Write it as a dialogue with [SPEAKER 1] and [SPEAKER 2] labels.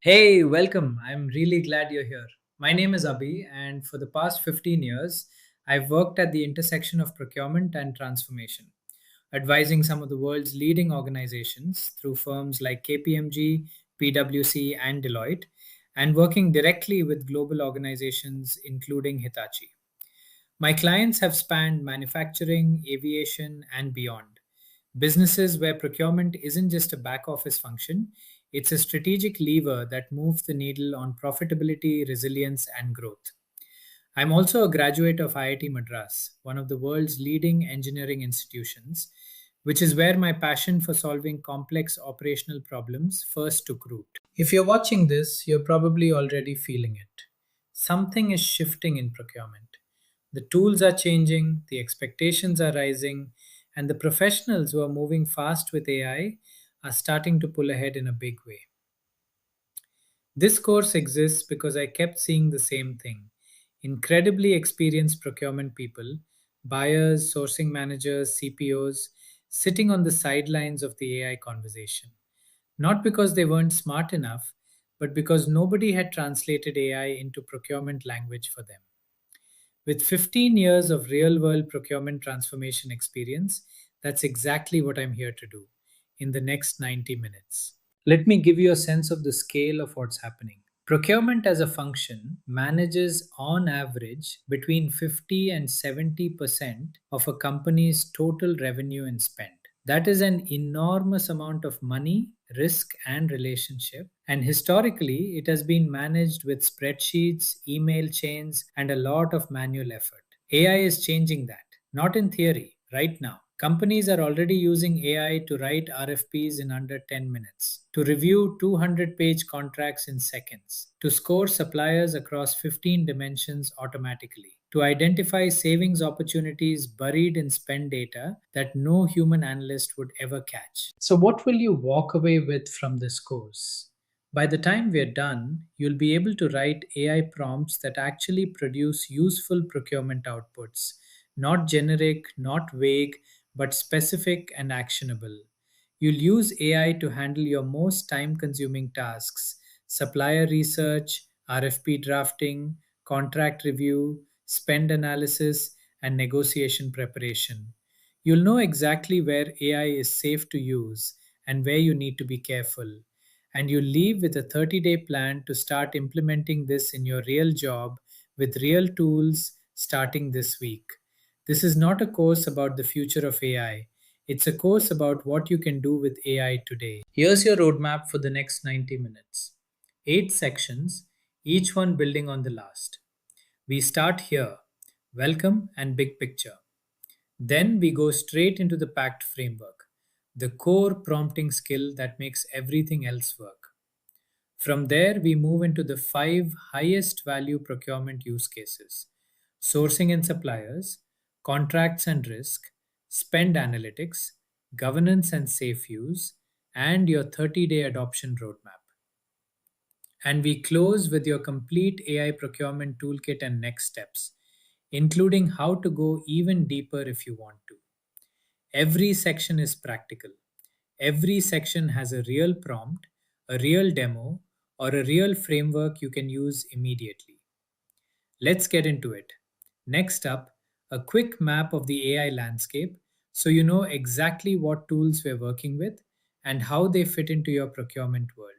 [SPEAKER 1] Hey, welcome. I'm really glad you're here. My name is Abhi, and for the past 15 years, I've worked at the intersection of procurement and transformation, advising some of the world's leading organizations through firms like KPMG, PwC, and Deloitte, and working directly with global organizations including Hitachi. My clients have spanned manufacturing, aviation, and beyond. Businesses where procurement isn't just a back office function, it's a strategic lever that moves the needle on profitability, resilience, and growth. I'm also a graduate of IIT Madras, one of the world's leading engineering institutions, which is where my passion for solving complex operational problems first took root. If you're watching this, you're probably already feeling it. Something is shifting in procurement. The tools are changing, the expectations are rising, and the professionals who are moving fast with AI are starting to pull ahead in a big way. This course exists because I kept seeing the same thing: incredibly experienced procurement people, buyers, sourcing managers, CPOs, sitting on the sidelines of the AI conversation. Not because they weren't smart enough, but because nobody had translated AI into procurement language for them. With 15 years of real world procurement transformation experience, that's exactly what I'm here to do in the next 90 minutes. Let me give you a sense of the scale of what's happening. Procurement as a function manages on average between 50 and 70% of a company's total revenue and spend. That is an enormous amount of money, risk, and relationship. And historically, it has been managed with spreadsheets, email chains, and a lot of manual effort. AI is changing that, not in theory, right now. Companies are already using AI to write RFPs in under 10 minutes, to review 200-page contracts in seconds, to score suppliers across 15 dimensions automatically, to identify savings opportunities buried in spend data that no human analyst would ever catch. So, what will you walk away with from this course? By the time we're done, you'll be able to write AI prompts that actually produce useful procurement outputs, not generic, not vague, but specific and actionable. You'll use AI to handle your most time consuming tasks: supplier research, RFP drafting, contract review, spend analysis, and negotiation preparation. You'll know exactly where AI is safe to use and where you need to be careful. And you'll leave with a 30-day plan to start implementing this in your real job with real tools starting this week. This is not a course about the future of AI. It's a course about what you can do with AI today. Here's your roadmap for the next 90 minutes. 8 sections, each one building on the last. We start here: welcome and big picture. Then we go straight into the pact framework, the core prompting skill that makes everything else work. From there, we move into the five highest value procurement use cases: sourcing and suppliers, contracts and risk, spend analytics, governance and safe use, and your 30-day adoption roadmap. And we close with your complete AI procurement toolkit and next steps, including how to go even deeper if you want to. Every section is practical. Every section has a real prompt, a real demo, or a real framework you can use immediately. Let's get into it. Next up, a quick map of the AI landscape so you know exactly what tools we're working with and how they fit into your procurement world.